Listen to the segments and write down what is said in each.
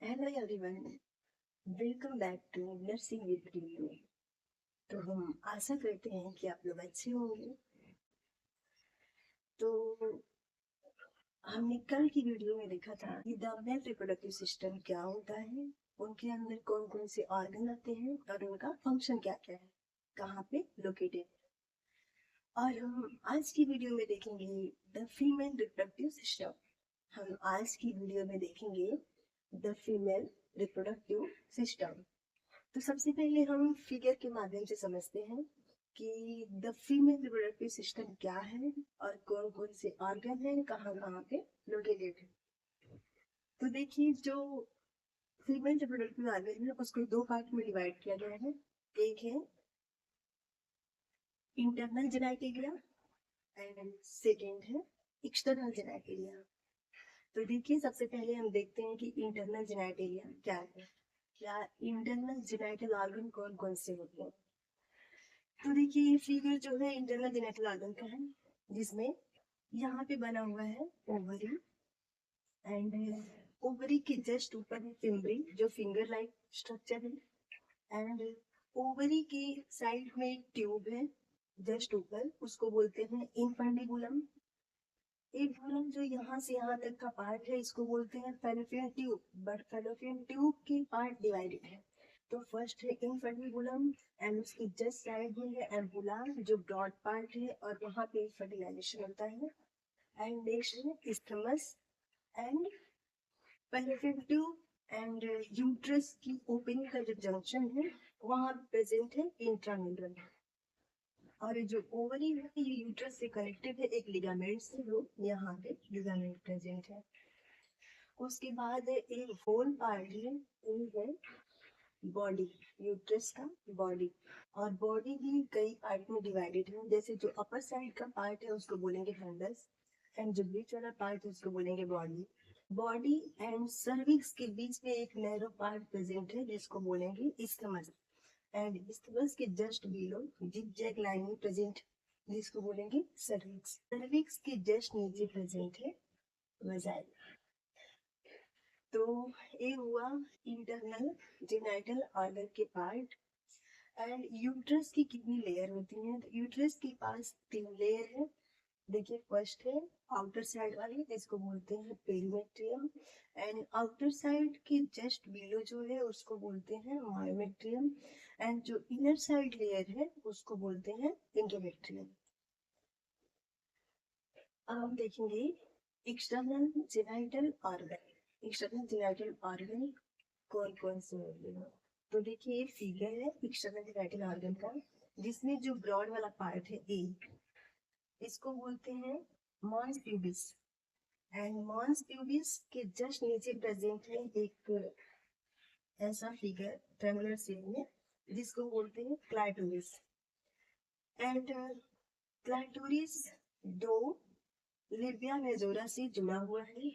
Hello everyone, welcome back to nursing with review. तो हम आशा करते हैं कि आप लोग अच्छे होंगे। तो हमने कल की वीडियो में देखा था कि द मेल रिप्रोडक्टिव सिस्टम क्या होता है, उनके अंदर कौन कौन से ऑर्गन आते हैं और उनका फंक्शन क्या क्या है, कहाँ पे लोकेटेड। और हम आज की वीडियो में देखेंगे द फीमेल रिप्रोडक्टिव सिस्टम। हम आज की वीडियो में देखेंगे द फीमेल रिप्रोडक्टिव सिस्टम। तो सबसे पहले हम फिगर के माध्यम से समझते हैं कि द फीमेल रिप्रोडक्टिव सिस्टम क्या है और कौन कौन से ऑर्गन है, कहाँ कहाँ पे लोकेटेड है। तो देखिए, जो फीमेल रिप्रोडक्टिव ऑर्गन है उसको दो पार्ट में डिवाइड किया गया है। एक है इंटरनल जेनाइटेलिया एंड सेकेंड है एक्सटर्नल जेनाइटेलिया। तो देखिए, सबसे पहले हम देखते हैं कि इंटरनल जेनाइटेलिया क्या है, या इंटरनल जेनाइटल ऑर्गन कौन कौन से होते हैं। तो देखिए, ये फिगर जो है इंटरनल जेनेटल ऑर्गन का है, जिसमें यहाँ पे बना हुआ है ओवरी, एंड ओवरी के जस्ट ऊपर है फिम्बरी जो फिंगर लाइक स्ट्रक्चर है, एंड ओवरी के साइड में एक ट्यूब है जस्ट ऊपर, उसको बोलते हैं इनफंडिबुलम। इनफंडिबुलम जो यहाँ से यहाँ तक का पार्ट है इसको बोलते हैं fallopian tube, but fallopian tube के पार्ट डिवाइडेड है। तो फर्स्ट है इनफंडिबुलम एंड उसके जस्ट साइड में है एम्पुला जो ब्रॉड पार्ट है और वहां पे फर्टिलाइजेशन होता है। एंड नेक्स्ट है isthmus and fallopian tube and uterus की ओपनिंग का जो जंक्शन है वहां प्रेजेंट है इंट्राम्यूरल। और जो ओवरी है ये यूट्रस से कनेक्टेड है एक लिगामेंट से, जो यहाँ पे लिगामेंट प्रेजेंट है। उसके बाद एक होल पार्ट है, वो है बॉडी, यूट्रस का बॉडी। और बॉडी भी कई पार्ट में डिवाइडेड है, जैसे जो अपर साइड का पार्ट है उसको बोलेंगे फंडस, एंड जो बीच वाला पार्ट है उसको बोलेंगे बॉडी। बॉडी एंड सर्विक्स के बीच में एक नैरो पार्ट प्रेजेंट है जिसको बोलेंगे इस्थमस, एंड इस्थमस के just below zigzag lining present जिसको बोलेंगे सर्विक्स। सर्विक्स के जस्ट नीचे प्रेजेंट है वजाइना। तो ये हुआ इंटरनल जेनाइटल ऑर्गन के पार्ट। एंड यूट्रस की कितनी लेयर होती हैं, तो यूट्रस के पास तीन लेयर है। देखिए, फर्स्ट है आउटर साइड वाली जिसको बोलते हैं पेरिमेट्रियम, एंड आउटर साइड के जस्ट बिलो जो है उसको बोलते हैं मायोमेट्रियम, एंड जो इनर साइड लेयर है उसको बोलते हैं इंडोमेट्रियम। अब हम देखेंगे external genital organ. External genital organ कौन कौन से होते हैं। तो देखिए, ये फिगर है एक्सटर्नल जेनाइटल ऑर्गन का, जिसमें जो ब्रॉड वाला पार्ट है ए, इसको बोलते हैं mons pubis, and mons pubis के जस्ट नीचे प्रेजेंट है एक ऐसा फिगर ट्रेंगुलर शेप में जिसको बोलते हैं क्लाइटोरिस। एंड क्लाइटोरिस दो लिबिया मेजोरा से जुड़ा हुआ है,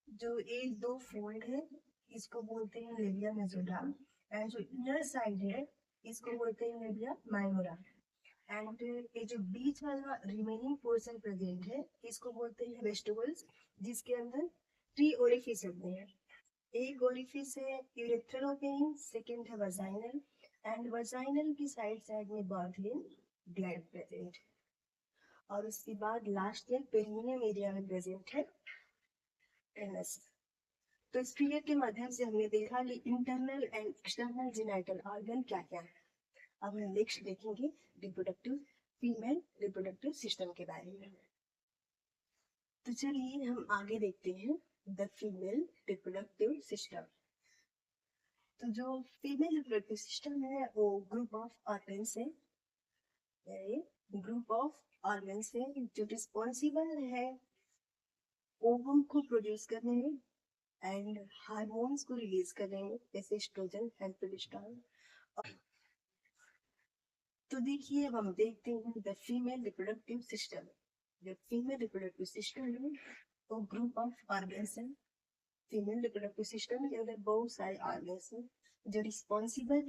जो एक दो फोल्ड है इसको बोलते हैं लिबिया मेजोरा, एंड जो इनर साइड है इसको बोलते हैं लिबिया माइनोरा। एंड ये जो बीच वाला रिमेनिंग पोर्शन प्रेजेंट है इसको बोलते हैं वेस्टिबल्स, जिसके अंदर थ्री ओरिफिस होते हैं। एक ओरिफिस है यूरेथ्रल ओपनिंग, सेकंड है वजाइनल, एंड वजाइनल की साइड साइड में बॉर्डलिन ग्लैंड प्रेजेंट है। और उसके बाद लास्ट में पेरिनियम एरिया में प्रेजेंट है एनस। तो इस फिगर के माध्यम से हमने देखा कि internal and external genital organ क्या क्या है। अब हम नेक्स्ट देखेंगे रिप्रोडक्टिव फीमेल रिप्रोडक्टिव सिस्टम के बारे में। तो चलिए हम आगे देखते हैं द फीमेल रिप्रोडक्टिव सिस्टम। तो जो फीमेल रिप्रोडक्टिव सिस्टम है वो ग्रुप ऑफ ऑर्गन्स है, ग्रुप ऑफ ऑर्गन्स है जो रिस्पॉन्सिबल है ओवम को प्रोड्यूस करने में एंड हार्मोन्स को रिलीज करने में, जैसे एस्ट्रोजन एंड प्रोजेस्टेरोन। तो देखिए, अब हम देखते हैं द फीमेल रिप्रोडक्टिव सिस्टम। जो फीमेल रिप्रोडक्टिव सिस्टम है वो ग्रुप ऑफ ऑर्गन्स है। फीमेल रिप्रोडक्टिव सिस्टम के अंदर बहुत सारे ऑर्गन्स हैं जो रिस्पॉन्सिबल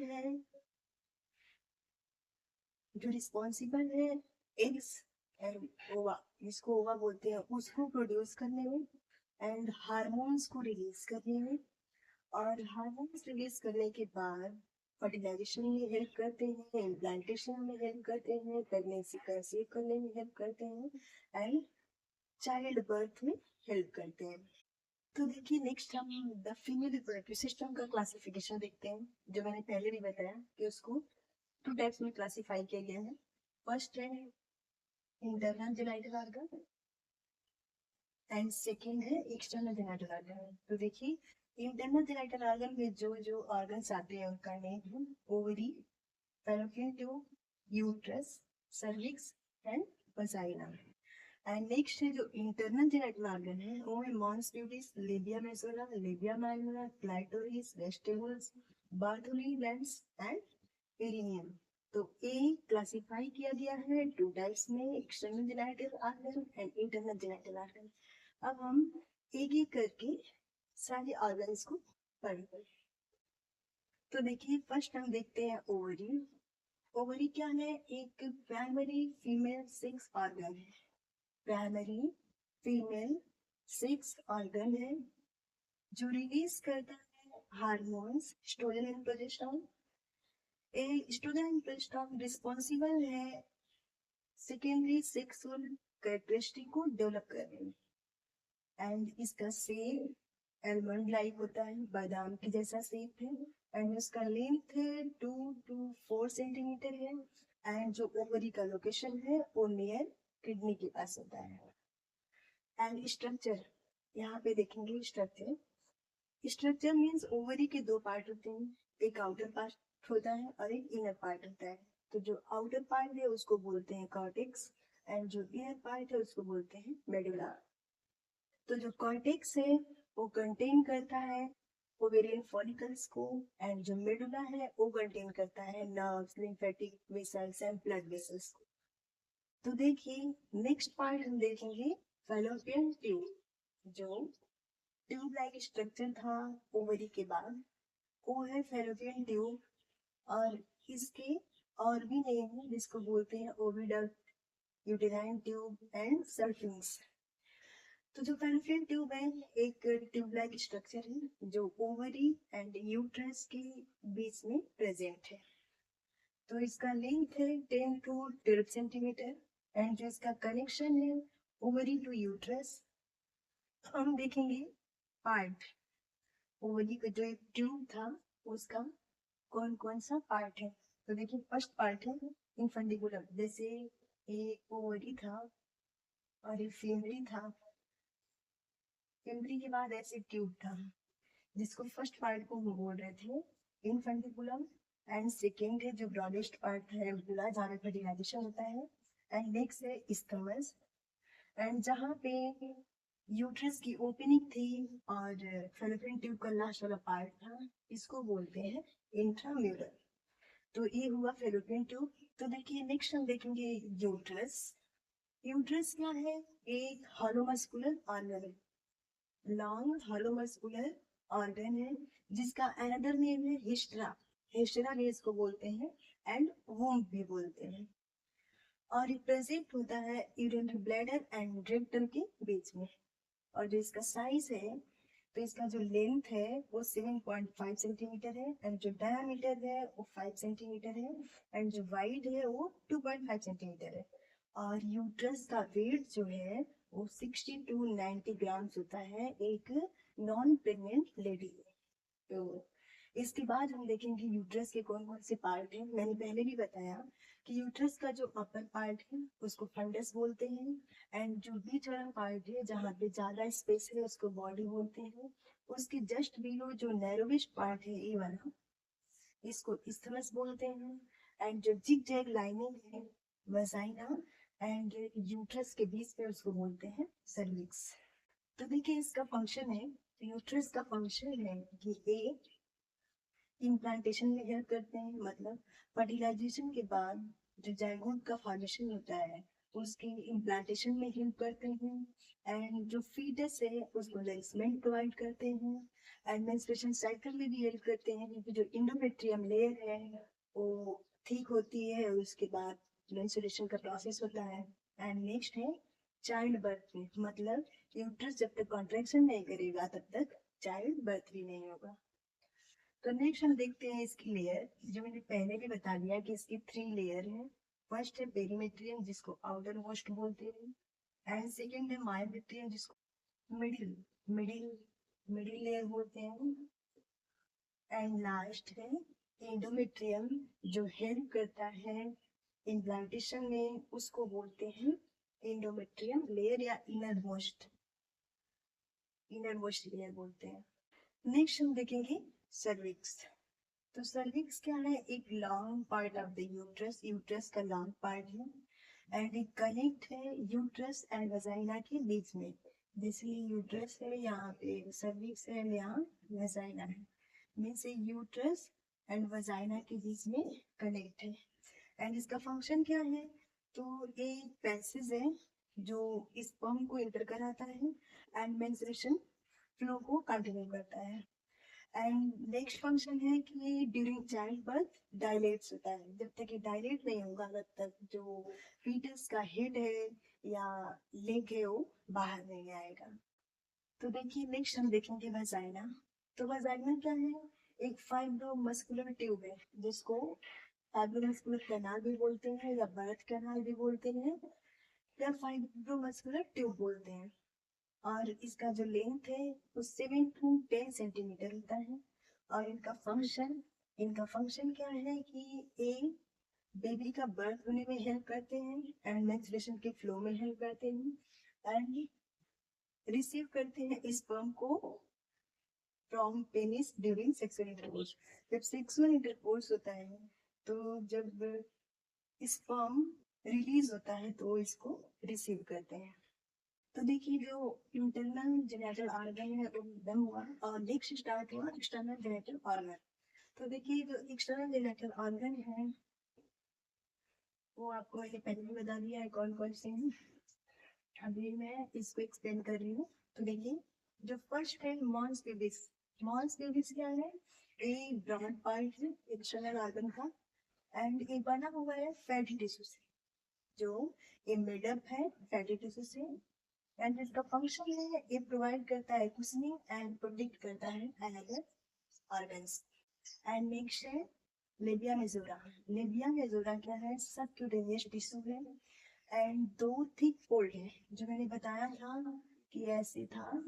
है, एग्स एंड ओवा, जिसको ओवा बोलते हैं, उसको प्रोड्यूस करने में एंड हार्मोन्स को रिलीज करने में और हार्मोन्स रिलीज करने के बाद फर्टिलाइजेशन में हेल्प करते हैं, इम्प्लांटेशन में हेल्प करते हैं, प्रेगनेंसी कंसीव करने में हेल्प करते हैं एंड चाइल्ड बर्थ में हेल्प करते हैं। तो देखिए नेक्स्ट हम द फीमेल रिप्रोडक्टिव सिस्टम का क्लासिफिकेशन देखते हैं, जो मैंने पहले भी बताया कि उसको टू टाइप्स में क्लासिफाई किया गया है। फर्स्ट है internal genital organ and second है एक्सटर्नल जेनिटल ऑर्गन। तो देखिए इंटरनल जेनिटल ऑर्गन में जो जो ऑर्गन्स आते हैं उनका नेम है ovary, fallopian tube, uterus, cervix and vagina. And next है जो इंटरनल जेनिटल ऑर्गन है वो है mons pubis, labia majora, labia minora, clitoris, vestibules, Bartholin glands and perineum. तो ए क्लासिफाई किया गया है टू टाइप्स में, external genital organ and internal genital organ. अब हम एक एक करके सारे ऑर्गन्स को पढ़ेंगे। तो देखिए फर्स्ट हम देखते हैं ओवरी। ओवरी क्या है? एक प्राइमरी फीमेल सेक्स ऑर्गन है। प्राइमरी फीमेल सेक्स ऑर्गन है जो रिलीज करता है hormones oestrogen and progesterone. Oestrogen and progesterone responsible है सेकेंडरी सेक्सुअल कैरेक्टरिस्टिक को डेवलप करने में। एंड इसका शेप एलमंड लाइक होता है, बादाम की जैसा शेप है। एंड उसका लेंथ है 2 to 4 सेंटीमीटर है। एंड जो ओवरी का लोकेशन है वो नियर किडनी के पास होता है। एंड स्ट्रक्चर यहाँ पे देखेंगे स्ट्रक्चर। स्ट्रक्चर मीन्स ओवरी के दो पार्ट होते हैं, एक आउटर पार्ट होता है और एक इनर पार्ट होता है। तो जो आउटर पार्ट है उसको बोलते हैं कॉर्टेक्स एंड जो इनर पार्ट है उसको बोलते हैं मेडुला। तो जो कॉर्टेक्स है वो कंटेन करता है ओवेरियन फॉलिकल्स को एंड जो मेडुला है वो कंटेन करता है nerves, lymphatic vessels and blood vessels को। तो देखिए नेक्स्ट पार्ट हम देखेंगे फैलोपियन ट्यूब। जो ट्यूब लाइक स्ट्रक्चर था ओवरी के बाद वो है फैलोपियन ट्यूब। और इसके और भी नेम है जिसको बोलते हैं ओविडक्ट, यूटेराइन ट्यूब एंड सल्फिंग्स। तो जो फैलोपियन ट्यूब है एक ट्यूब लाइक स्ट्रक्चर है जो ओवरी एंड यूट्रस के बीच में प्रेजेंट है। तो इसका लेंथ है 10 to 12 सेंटीमीटर एंड जो इसका कनेक्शन है ओवरी टू यूट्रस। हम देखेंगे पार्ट ओवरी का जो एक ट्यूब था उसका कौन कौन सा पार्ट है। तो देखिए फर्स्ट पार्ट है इनफंडिबुलम, जैसे एक ओवरी था और एक फिमरी था। फिमरी के बाद ऐसे ट्यूब था जिसको फर्स्ट पार्ट को हम बोल रहे थे इनफंडिबुलम। एंड सेकेंड है जो ब्रॉडेस्ट पार्ट है बुला जहाँ पे फर्टिलाइजेशन होता है। एंड नेक्स्ट है स्टमस एंड जहाँ पे यूट्रस की ओपनिंग थी और फैलोपियन ट्यूब का लास्ट वाला पार्ट था इसको बोलते हैं इंट्राम्यूरल। तो ये हुआ फैलोपियन ट्यूब। तो देखिए नेक्स्ट हम देखेंगे यूट्रस। यूट्रस क्या है? एक हॉलो मस्कुलर ऑर्गन है, लॉन्ग हॉलो मस्कुलर ऑर्गन है जिसका अनदर नेम है हिस्ट्रा। हिस्ट्रा भी इसको बोलते हैं एंड वूम्ब भी बोलते हैं। और रिप्रेजेंट होता है यूरिनरी ब्लैडर एंड रेक्टम के बीच में। और जो इसका साइज है तो इसका जो लेंथ है वो 7.5 सेंटीमीटर है एंड जो डायमीटर है वो 5 सेंटीमीटर है एंड जो वाइड है वो 2.5 सेंटीमीटर है। और यूट्रस का वेट जो है वो 60 to 90 ग्राम्स होता है एक नॉन प्रेग्नेंट लेडी में। तो इसके बाद हम देखेंगे यूट्रस के कौन कौन से पार्ट हैं। मैंने पहले भी बताया कि यूट्रस का जो अपर पार्ट है उसको फंडस बोलते हैं एंड जो बीच वाला पार्ट है जहाँ पे ज्यादा स्पेस है उसको बॉडी बोलते हैं। उसके जस्ट बिलो जो नैरोविश पार्ट है ये वाला इसको इस्थमस बोलते हैं। एंड जो जिग जैग लाइनिंग है वजाइना एंड यूट्रस के बीच में उसको बोलते हैं सर्विक्स। तो देखिए इसका फंक्शन है, यूट्रस का फंक्शन है कि ए इम्प्लांटेशन में हेल्प करते हैं, मतलब फर्टिलाइजेशन के बाद जो जायगोट का फॉर्मेशन होता है उसके इम्प्लांटेशन में हेल्प करते हैं। एंड जो फीटस है उसको नरिशमेंट प्रोवाइड करते हैं एंड मेंस्ट्रुएशन साइकिल में भी हेल्प करते हैं क्योंकि जो इंडोमेट्रियम लेयर है वो ठीक होती है उसके बाद मेंस्ट्रुएशन का प्रोसेस होता है। एंड नेक्स्ट है चाइल्ड बर्थ में, मतलब यूट्रस जब तक कॉन्ट्रैक्शन नहीं करेगा तब तक चाइल्ड बर्थ भी नहीं होगा। तो नेक्स्ट हम देखते हैं इसकी लेयर, जो मैंने पहले भी बता दिया कि इसकी 3 लेयर है। फर्स्ट है पेरीमेट्रियम, जिसको आउटर मोस्ट बोलते हैं, एंड सेकेंड है मायोमेट्रियम, जिसको मिडिल मिडिल मिडिल लेयर बोलते हैं, एंड लास्ट है एंडोमेट्रियम, जो हेल्प करता है इम्प्लांटेशन में, उसको बोलते हैं एंडोमेट्रियम लेयर या इनर मोस्ट लेयर बोलते हैं। नेक्स्ट हम देखेंगे सर्विक्स। तो सर्विक्स क्या है? एक long part of the uterus, uterus का लॉन्ग पार्ट है, एंड एक कनेक्ट है यूट्रस एंड वजाइना के बीच में। जैसे यूट्रस है, यहाँ पे सर्विक्स है, यहाँ वजाइना है, मीन्स यूट्रस एंड वजाइना के बीच में कनेक्ट है। एंड इसका फंक्शन क्या है? तो ये पैसेज है जो स्पर्म को इंटर कराता है एंड मेंस्ट्रुएशन फ्लो को कंटिन्यू करता है। एंड नेक्स्ट फंक्शन है कि ड्यूरिंग चाइल्ड बर्थ डायलेट्स होता है। जब तक ये डायलेट नहीं होगा तब तक जो फीटस का हेड है या लेग है वो बाहर नहीं आएगा। तो देखिए नेक्स्ट हम देखेंगे वजाइना। तो वजाइना क्या है? एक फाइब्रोमस्कुलर ट्यूब है, जिसको फाइब्रोमस्कुलर कैनाल भी बोलते हैं या बर्थ कैनाल भी बोलते हैं या फाइब्रोमस्कुलर ट्यूब बोलते हैं। और इसका जो लेंथ है वो 7 to 10 सेंटीमीटर होता है। और इनका फंक्शन क्या है कि ये बेबी का बर्थ होने में हेल्प करते हैं एंड मेंस्ट्रुएशन के फ्लो में हेल्प करते हैं एंड रिसीव करते हैं स्पर्म को from penis during sexual intercourse. जब सेक्सुअल इंटरकोर्स होता है तो जब स्पर्म रिलीज होता है तो इसको रिसीव करते हैं। तो देखिए जो इंटरनल जेनिटल ऑर्गन है वो खत्म हुआ और नेक्स्ट स्टार्ट हुआ एक्सटर्नल जेनिटल ऑर्गन। तो देखिए जो एक्सटर्नल जेनिटल ऑर्गन है वो आपको मैंने पहले भी बता दिया है कौन कौन से हैं। अभी मैं इसको एक्सप्लेन कर रही हूँ। तो देखिए जो फर्स्ट है मॉन्स पेबिस। मॉन्स पेबिस क्या है? ये ब्रॉड पार्ट है एक्सटर्नल ऑर्गन का, एंड ये बना हुआ है फैटी टिश्यू से, जो ये मेडअप है फैटी टिश्यू से। एंड इसका फंक्शन है ये प्रोवाइड करता है कुशनिंग एंड प्रोटेक्ट करता है अनदर ऑर्गन्स। एंड नेक्स्ट है लेबिया मेजोरा। लेबिया मेजोरा क्या है? सबक्यूटेनियस टिश्यू है एंड 2 थिक फोल्ड है, जो मैंने बताया था कि ऐसे था,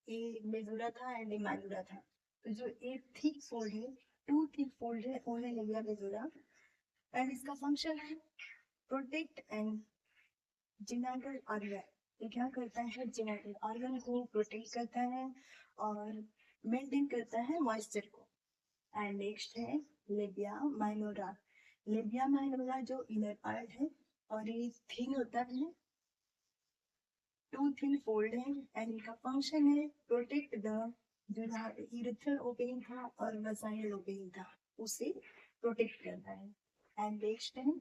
एक मेजोरा था एंड एक माइनोरा था। तो जो एक थिक फोल्ड है, 2 थिक फोल्ड है, वो है लेबिया मेजोरा। एंड इसका फंक्शन है प्रोटेक्ट एंड जेनिटल ऑर्गन। ये क्या करता है? जेनिटल ऑर्गन को प्रोटेक्ट करता है और मेंटेन करता है मॉइस्चर को। एंड नेक्स्ट है लेबिया माइनोरा। लेबिया माइनोरा जो इनर पार्ट है और ये थिन होता है, 2 थिन फोल्ड है, एंड इनका फंक्शन है प्रोटेक्ट द जो यूरेथ्रल ओपनिंग था और वजाइनल ओपनिंग था उसे प्रोटेक्ट करता है। एंड नेक्स्ट है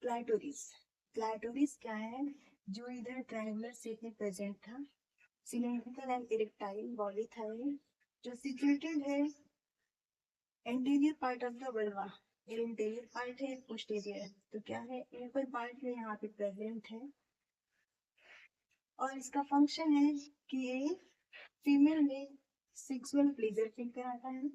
क्लाइटोरिस। क्लाइटोरिस क्या है? जो इधर ट्रायंगुलर शेप में प्रेजेंट था, सिलेंड्रिकल एंड इरेक्टाइल बॉडी था, जो सिचुएटेड है anterior part of the vulva. Interior part है पोस्टीरियर, तो क्या है ऊपर पार्ट में यहाँ पे प्रेजेंट है। और इसका फंक्शन है कि ये फीमेल में सेक्सुअल प्लेजर फील कराता है,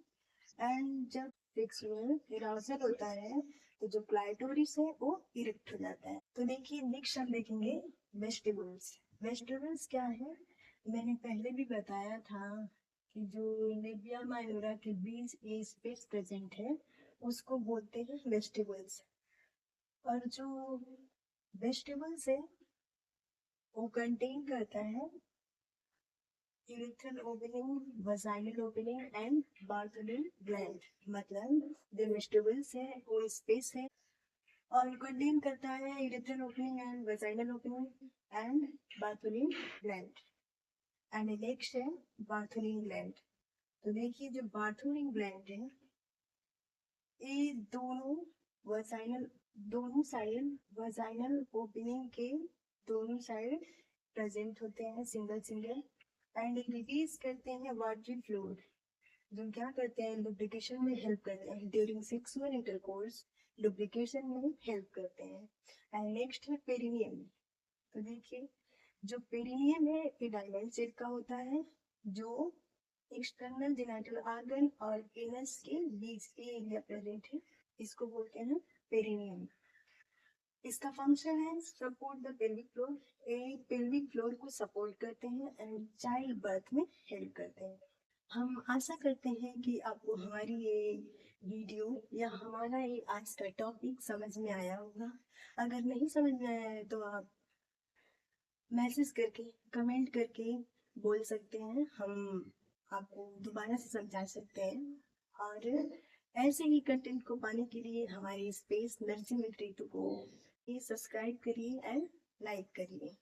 एंड जब सेक्सुअल एराउजल होता है तो जो क्लाइटोरिस है वो इरेक्ट हो जाता है। तो देखिए नेक्स्ट हम देखेंगे वेस्टिबल्स। वेस्टिबल्स क्या है? मैंने पहले भी बताया था कि जो लेबिया माइनोरा के बीच ये स्पेस प्रेजेंट है उसको बोलते हैं वेस्टिबल्स। और जो वेस्टिबल्स है वो कंटेन करता है urethral opening, vaginal opening and Bartholin gland. मतलब जो वेस्टिबल्स है वो स्पेस है और कंटेन करता है urethral opening and vaginal opening and Bartholin gland. And next है बार्थोलिन ग्लैंड। तो देखिए जो बार्थोलिन ग्लैंड है ये दोनों साइड वजाइनल ओपनिंग के दोनों साइड प्रेजेंट होते हैं सिंगल सिंगल, एंड रिलीज करते हैं वाटरी फ्लूइड, जो क्या करते हैं लुब्रिकेशन में हेल्प करते हैं ड्यूरिंग सेक्सुअल इंटरकोर्स, लुब्रिकेशन में हेल्प करते हैं। एंड नेक्स्ट है पेरिनियम। तो देखिए जो पेरिनियम है ये डायमंड शेप का होता है, जो एक्सटर्नल जेनिटल ऑर्गन और एनस के बीच ये एरिया प्रेजेंट है, इसको बोलते हैं पेरिनियम। इसका फंक्शन है support the pelvic floor, pelvic floor को सपोर्ट करते हैं एंड चाइल्ड बर्थ में हेल्प करते हैं। हम आशा करते हैं कि आपको हमारी ये वीडियो या हमारा ये आज का टॉपिक समझ में आया होगा। अगर नहीं समझ में आया है तो आप मैसेज करके कमेंट करके बोल सकते हैं, हम आपको दोबारा से समझा सकते हैं। और ऐसे ही कंटेंट को पाने के लिए हमारे स्पेस नर्सिंग विद रितु को सब्सक्राइब करिए एंड लाइक करिए।